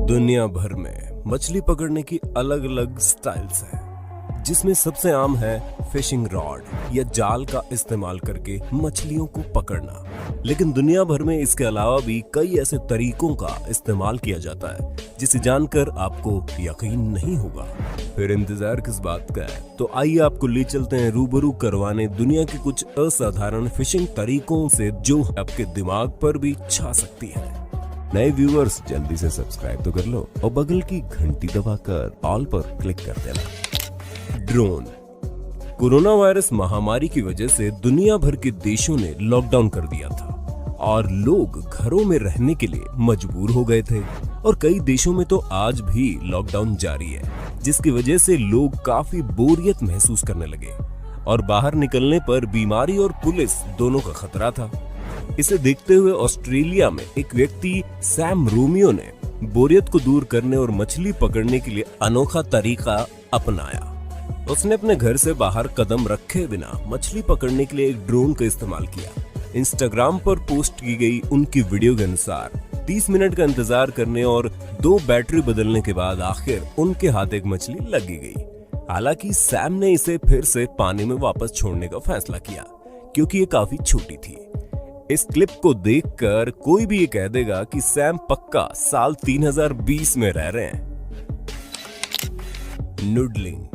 दुनिया भर में मछली पकड़ने की अलग अलग स्टाइल्स हैं, जिसमें सबसे आम है फिशिंग रॉड या जाल का इस्तेमाल करके मछलियों को पकड़ना। लेकिन दुनिया भर में इसके अलावा भी कई ऐसे तरीकों का इस्तेमाल किया जाता है जिसे जानकर आपको यकीन नहीं होगा। फिर इंतजार किस बात का है, तो आइए आपको ले चलते हैं रूबरू करवाने दुनिया के कुछ असाधारण फिशिंग तरीकों से जो आपके दिमाग पर भी छा सकती है। नए व्यूअर्स जल्दी से सब्सक्राइब तो कर लो और बगल की घंटी दबाकर ऑल पर क्लिक कर देना। ड्रोन। कोरोना वायरस महामारी की वजह से दुनिया भर के देशों ने लॉकडाउन कर दिया था और लोग घरों में रहने के लिए मजबूर हो गए थे और कई देशों में तो आज भी लॉकडाउन जारी है, जिसकी वजह से लोग काफी बोरियत महसूस करने लगे और बाहर निकलने पर बीमारी और पुलिस दोनों का खतरा था। इसे देखते हुए ऑस्ट्रेलिया में एक व्यक्ति सैम रोमियो ने बोरियत को दूर करने और मछली पकड़ने के लिए अनोखा तरीका अपनाया। उसने अपने घर से बाहर कदम रखे बिना मछली पकड़ने के लिए एक ड्रोन का इस्तेमाल किया। इंस्टाग्राम पर पोस्ट की गई उनकी वीडियो के अनुसार 30 मिनट का इंतजार करने और 2 बैटरी बदलने के बाद आखिर उनके हाथ एक मछली लगी गई। हालांकि सैम ने इसे फिर से पानी में वापस छोड़ने का फैसला किया क्योंकि ये काफी छोटी थी। इस क्लिप को देखकर कोई भी ये कह देगा कि सैम पक्का साल 3020 में रह रहे हैं। नूडलिंग।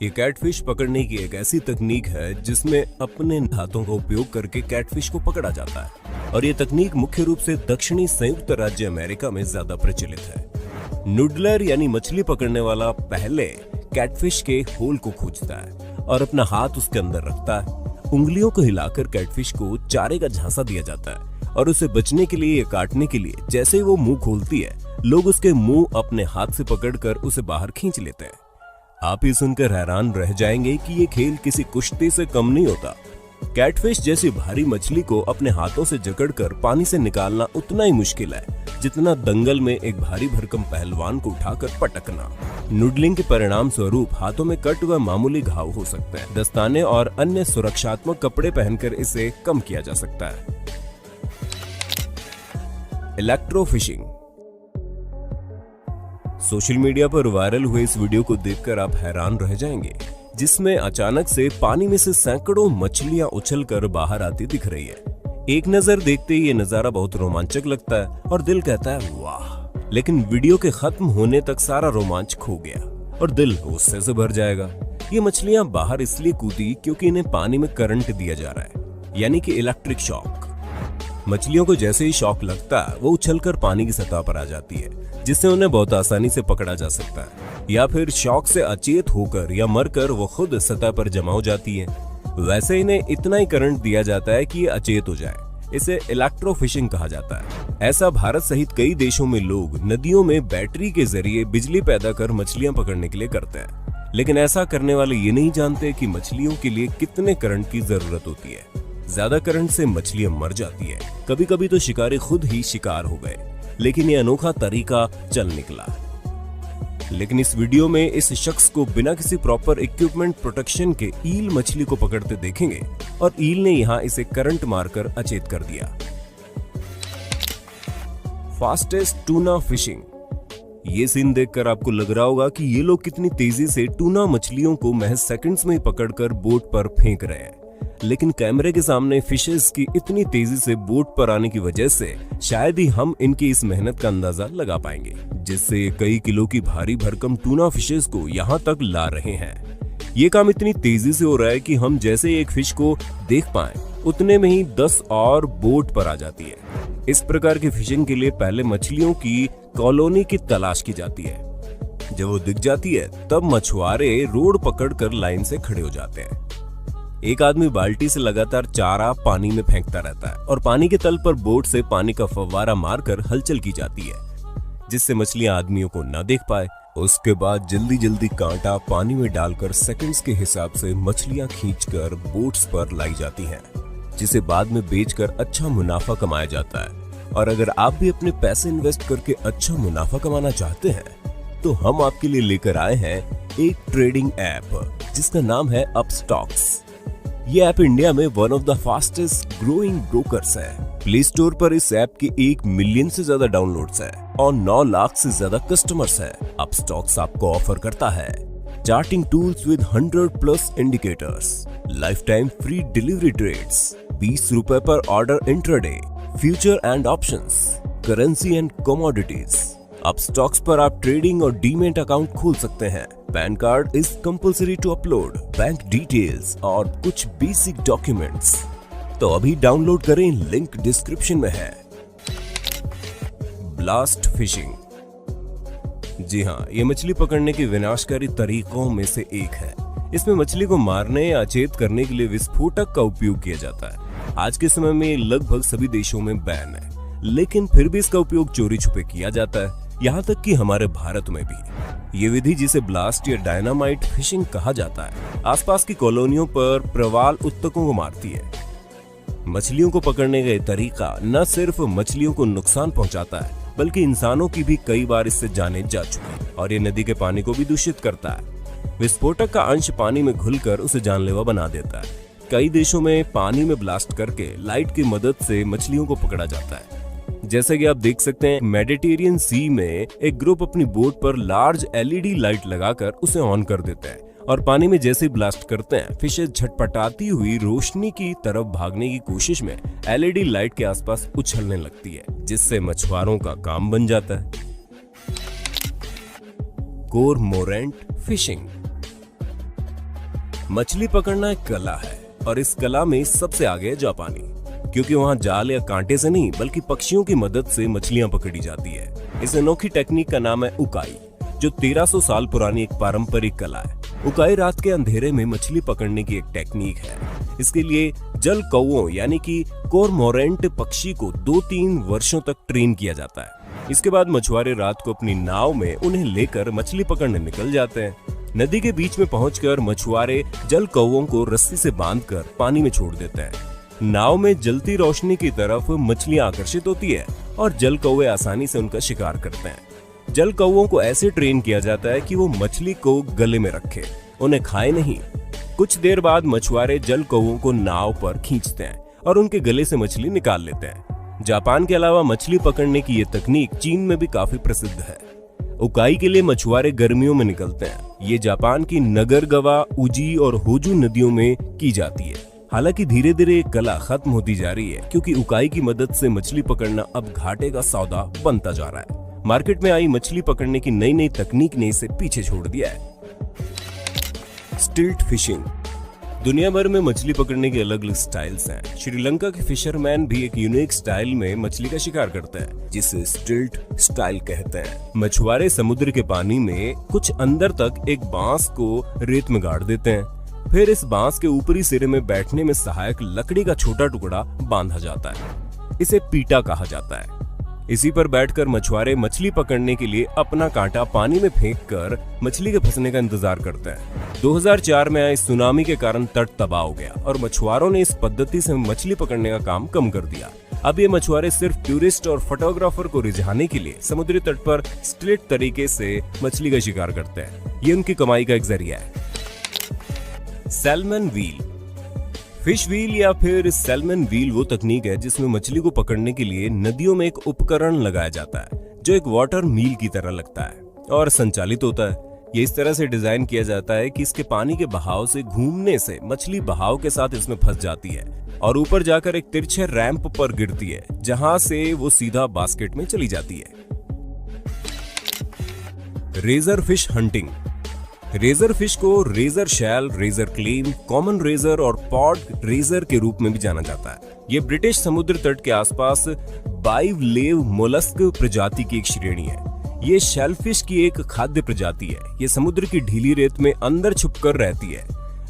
ये कैटफिश पकड़ने की एक ऐसी तकनीक है जिसमें अपने हाथों का उपयोग करके कैटफिश को पकड़ा जाता है और ये तकनीक मुख्य रूप से दक्षिणी संयुक्त राज्य अमेरिका में ज्यादा प्रचलित है। नूडलर यानी मछली पकड़ने वाला पहले कैटफिश के होल को खोजता है और अपना हाथ उसके अंदर रखता है। उंगलियों को हिलाकर कैटफिश को चारे का झांसा दिया जाता है और उसे बचने के लिए या काटने के लिए जैसे ही वो मुंह खोलती है, लोग उसके मुंह अपने हाथ से पकड़कर उसे बाहर खींच लेते हैं। आप ये सुनकर हैरान रह जाएंगे कि ये खेल किसी कुश्ती से कम नहीं होता। कैटफिश जैसी भारी मछली को अपने हाथों से जकड़कर पानी से निकालना उतना ही मुश्किल है जितना दंगल में एक भारी भरकम पहलवान को उठाकर पटकना। नूडलिंग के परिणाम स्वरूप हाथों में कट व मामूली घाव हो सकते हैं। दस्ताने और अन्य सुरक्षात्मक कपड़े पहनकर इसे कम किया जा सकता है। इलेक्ट्रोफिशिंग। सोशल मीडिया पर वायरल हुए इस वीडियो को देखकर आप हैरान रह जाएंगे, जिसमें अचानक से पानी में से सैकड़ों मछलियां उछलकर बाहर आती दिख रही है। एक नजर देखते ही ये नजारा बहुत रोमांचक लगता है और दिल कहता है वाह, लेकिन वीडियो के खत्म होने तक सारा रोमांच खो गया और दिल गुस्से से भर जाएगा। ये मछलियां बाहर इसलिए कूदी क्योंकि इन्हें पानी में करंट दिया जा रहा है, यानी कि इलेक्ट्रिक शॉक। मछलियों को जैसे ही शॉक लगता है वो उछलकर पानी की सतह पर आ जाती है, जिससे उन्हें बहुत आसानी से पकड़ा जा सकता है, या फिर शॉक से अचेत होकर या मरकर वो खुद सतह पर जमा हो जाती है। वैसे इन्हें इतना ही करंट दिया जाता है कि ये अचेत हो जाए। इसे इलेक्ट्रोफिशिंग कहा जाता है। ऐसा भारत सहित कई देशों में लोग नदियों में बैटरी के जरिए बिजली पैदा कर मछलियां पकड़ने के लिए करते हैं, लेकिन ऐसा करने वाले ये नहीं जानते कि मछलियों के लिए कितने करंट की जरूरत होती है। ज्यादा करंट से मछलियां मर जाती है। कभी कभी तो शिकारी खुद ही शिकार हो गए, लेकिन ये अनोखा तरीका चल निकला। लेकिन इस वीडियो में इस शख्स को बिना किसी प्रॉपर इक्विपमेंट प्रोटेक्शन के ईल मछली को पकड़ते देखेंगे और ईल ने यहां इसे करंट मारकर अचेत कर दिया। Fastest tuna fishing. ये सीन देखकर आपको लग रहा होगा कि ये लोग कितनी तेजी से टूना मछलियों को महज सेकंड्स में ही पकड़कर बोट पर फेंक रहे हैं, लेकिन कैमरे के सामने फिशेस की इतनी तेजी से बोट पर आने की वजह से शायद ही हम इनकी इस मेहनत का अंदाजा लगा पाएंगे, जिससे कई किलो की भारी भरकम टूना फिशेस को यहाँ तक ला रहे हैं। ये काम इतनी तेजी से हो रहा है कि हम जैसे एक फिश को देख पाएं, उतने में ही 10 और बोट पर आ जाती है। इस प्रकार की फिशिंग के लिए पहले मछलियों की कॉलोनी की तलाश की जाती है। जब वो दिख जाती है तब मछुआरे रोड पकड़कर लाइन से खड़े हो जाते हैं। एक आदमी बाल्टी से लगातार चारा पानी में फेंकता रहता है और पानी के तल पर बोट से पानी का फव्वारा मारकर हलचल की जाती है, जिससे मछलियां आदमियों को न देख पाए। उसके बाद जल्दी जल्दी कांटा पानी में डालकर सेकंड्स के हिसाब से मछलियां खींचकर बोट्स पर लाई जाती हैं, जिसे बाद में बेचकर अच्छा मुनाफा कमाया जाता है। और अगर आप भी अपने पैसे इन्वेस्ट करके अच्छा मुनाफा कमाना चाहते हैं तो हम आपके लिए लेकर आए हैं एक ट्रेडिंग ऐप जिसका नाम है अपस्टॉक्स। ये ऐप इंडिया में one of the fastest growing brokers है। प्ले स्टोर पर इस ऐप के 1 मिलियन से ज्यादा डाउनलोड्स है और 9 लाख से ज्यादा कस्टमर्स है। अब स्टॉक्स आपको ऑफर करता है charting tools with 100+ indicators, lifetime free delivery trades, 20 रुपए पर order intraday, future and options, currency and commodities. अब स्टॉक्स पर आप ट्रेडिंग और डीमेट अकाउंट खोल सकते हैं। PAN card is compulsory to upload, bank details और कुछ बेसिक डॉक्यूमेंट्स। तो अभी डाउनलोड करें, लिंक डिस्क्रिप्शन में है। Blast fishing. जी हाँ, ये मछली पकड़ने के विनाशकारी तरीकों में से एक है। इसमें मछली को मारने या अचेत करने के लिए विस्फोटक का उपयोग किया जाता है। आज के समय में लगभग सभी देशों में बैन है, लेकिन फिर भी इसका उपयोग चोरी छुपे किया जाता है, यहाँ तक कि हमारे भारत में भी। ये विधि, जिसे ब्लास्ट या डायनामाइट फिशिंग कहा जाता है, आसपास की कॉलोनियों पर प्रवाल उत्तकों को मारती है। मछलियों को पकड़ने का ये तरीका न सिर्फ मछलियों को नुकसान पहुंचाता है, बल्कि इंसानों की भी कई बार इससे जानें जा चुकी है और ये नदी के पानी को भी दूषित करता है। विस्फोटक का अंश पानी में घुलकर उसे जानलेवा बना देता है। कई देशों में पानी में ब्लास्ट करके लाइट की मदद से मछलियों को पकड़ा जाता है। जैसे कि आप देख सकते हैं, मेडिटेरियन सी में एक ग्रुप अपनी बोट पर लार्ज LED लाइट लगाकर उसे ऑन कर देते हैं और पानी में जैसे ही ब्लास्ट करते हैं, फिशेज झटपटाती हुई रोशनी की तरफ भागने की कोशिश में LED लाइट के आसपास उछलने लगती है, जिससे मछुआरों का काम बन जाता है। कोरमोरेंट फिशिंग। मछली पकड़ना एक कला है और इस कला में सबसे आगे है जापानी, क्योंकि वहाँ जाल या कांटे से नहीं बल्कि पक्षियों की मदद से मछलियां पकड़ी जाती है। इस अनोखी टेक्निक का नाम है उकाई, जो 1300 साल पुरानी एक पारंपरिक कला है। उकाई रात के अंधेरे में मछली पकड़ने की एक टेक्निक है। इसके लिए जल कौओं यानी कि कोरमोरेंट पक्षी को 2-3 वर्षों तक ट्रेन किया जाता है। इसके बाद मछुआरे रात को अपनी नाव में उन्हें लेकर मछली पकड़ने निकल जाते हैं। नदी के बीच में पहुंचकर मछुआरे जल कौओं को रस्सी से बांधकर पानी में छोड़ देते हैं। नाव में जलती रोशनी की तरफ मछलियां आकर्षित होती है और जल कौवे आसानी से उनका शिकार करते हैं। जल कौवों को ऐसे ट्रेन किया जाता है कि वो मछली को गले में रखे, उन्हें खाए नहीं। कुछ देर बाद मछुआरे जल कौवों को नाव पर खींचते हैं और उनके गले से मछली निकाल लेते हैं। जापान के अलावा मछली पकड़ने की ये तकनीक चीन में भी काफी प्रसिद्ध है। उकाई के लिए मछुआरे गर्मियों में निकलते हैं। ये जापान की नगरगवा, उजी और होजू नदियों में की जाती है। हालांकि धीरे धीरे ये कला खत्म होती जा रही है, क्योंकि उकाई की मदद से मछली पकड़ना अब घाटे का सौदा बनता जा रहा है। मार्केट में आई मछली पकड़ने की नई नई तकनीक ने इसे पीछे छोड़ दिया है। स्टिल्ट फिशिंग। दुनिया भर में मछली पकड़ने के अलग अलग स्टाइल्स हैं। श्रीलंका के फिशरमैन भी एक यूनिक स्टाइल में मछली का शिकार करते हैं, जिसे स्टिल्ट स्टाइल कहते हैं। मछुआरे समुद्र के पानी में कुछ अंदर तक एक बांस को रेत में गाड़ देते हैं। फिर इस बांस के ऊपरी सिरे में बैठने में सहायक लकड़ी का छोटा टुकड़ा बांधा जाता है। इसे पीटा कहा जाता है। इसी पर बैठकर मछुआरे मछली पकड़ने के लिए अपना कांटा पानी में फेंककर मछली के फंसने का इंतजार करते हैं। 2004 में आए सुनामी के कारण तट तबाह हो गया और मछुआरों ने इस पद्धति से मछली पकड़ने का काम कम कर दिया। अब ये मछुआरे सिर्फ टूरिस्ट और फोटोग्राफर को रिझाने के लिए समुद्री तट पर स्ट्रेट तरीके से मछली का शिकार करते हैं। ये उनकी कमाई का एक जरिया है। Salmon wheel. फिश व्हील या फिर सैल्मन व्हील वो तकनीक है जिसमें मछली को पकड़ने के लिए नदियों में एक उपकरण लगाया जाता है, जो एक वाटर मील की तरह लगता है और संचालित होता है। ये इस तरह से डिजाइन किया जाता है कि इसके पानी के बहाव से घूमने से मछली बहाव के साथ इसमें फंस जाती है और ऊपर जाकर एक तिरछे रैंप पर गिरती है, जहां से वो सीधा बास्केट में चली जाती है। Razor fish hunting. Razor fish को razor shell, razor clam, common razor और पॉड रेजर के रूप में भी जाना जाता है। ये ब्रिटिश समुद्र तट के आसपास बाइवलेव मोलस्क प्रजाति की एक श्रेणी है। ये शेलफिश की एक खाद्य प्रजाति है। ये समुद्र की ढीली रेत में अंदर छुपकर रहती है।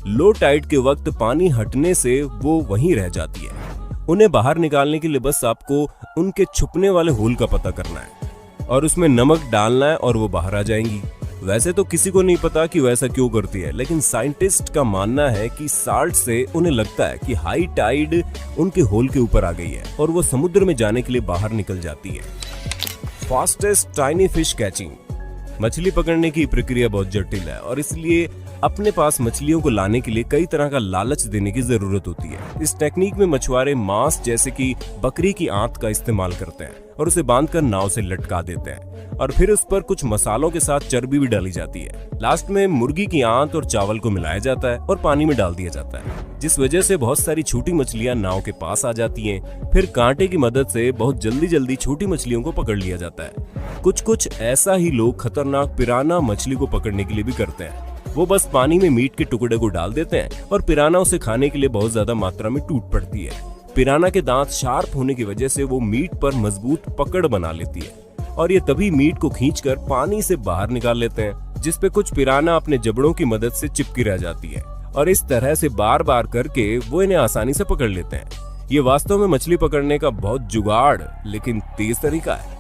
लो टाइड के वक्त पानी हटने से वो वहीं रह जाती है। उन्हें बाहर निकालने के लिए बस आपको उनके छुपने वाले होल का पता करना है और उसमें नमक डालना है और वो बाहर आ जाएंगी। वैसे तो किसी को नहीं पता कि वैसा क्यों करती है, लेकिन साइंटिस्ट का मानना है कि साल्ट से उन्हें लगता है कि हाई टाइड उनके होल के ऊपर आ गई है और वो समुद्र में जाने के लिए बाहर निकल जाती है। Fastest tiny fish catching. मछली पकड़ने की प्रक्रिया बहुत जटिल है और इसलिए अपने पास मछलियों को लाने के लिए कई तरह का लालच देने की जरूरत होती है। इस टेक्निक में मछुआरे मांस जैसे कि बकरी की आंत का इस्तेमाल करते हैं और उसे बांधकर नाव से लटका देते हैं और फिर उस पर कुछ मसालों के साथ चर्बी भी डाली जाती है। लास्ट में मुर्गी की आंत और चावल को मिलाया जाता है और पानी में डाल दिया जाता है, जिस वजह से बहुत सारी छोटी मछलियां नाव के पास आ जाती हैं। फिर कांटे की मदद से बहुत जल्दी छोटी मछलियों को पकड़ लिया जाता है। कुछ ऐसा ही लोग खतरनाक पिराना मछली को पकड़ने के लिए भी करते हैं। वो बस पानी में मीट के टुकड़े को डाल देते हैं और पिराना उसे खाने के लिए बहुत ज्यादा मात्रा में टूट पड़ती है। पिराना के दांत शार्प होने की वजह से वो मीट पर मजबूत पकड़ बना लेती है और ये तभी मीट को खींचकर पानी से बाहर निकाल लेते हैं, जिस पे कुछ पिराना अपने जबड़ों की मदद से चिपकी रह जाती है और इस तरह से बार बार करके वो इन्हें आसानी से पकड़ लेते हैं। ये वास्तव में मछली पकड़ने का बहुत जुगाड़ लेकिन तेज तरीका है।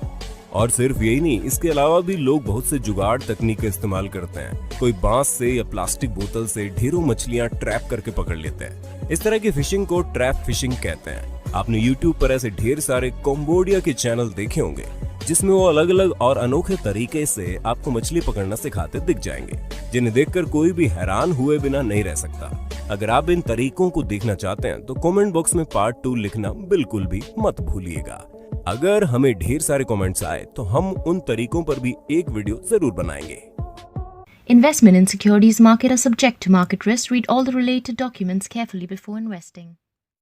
और सिर्फ यही नहीं, इसके अलावा भी लोग बहुत से जुगाड़ तकनीक का इस्तेमाल करते हैं। कोई बांस से या प्लास्टिक बोतल से ढेरों मछलियां ट्रैप करके पकड़ लेते हैं। इस तरह की फिशिंग को ट्रैप फिशिंग कहते हैं। आपने YouTube पर ऐसे ढेर सारे कंबोडिया के चैनल देखे होंगे जिसमें वो अलग अलग और अनोखे तरीके से आपको मछली पकड़ना सिखाते दिख जाएंगे, जिन्हें देखकर कोई भी हैरान हुए बिना नहीं रह सकता। अगर आप इन तरीकों को देखना चाहते हैं तो कमेंट बॉक्स में पार्ट 2 लिखना बिल्कुल भी मत भूलिएगा। अगर हमें ढेर सारे कमेंट्स आए तो हम उन तरीकों पर भी एक वीडियो जरूर बनाएंगे। Investment in securities market are subject to market risk. Read all the related documents carefully before investing.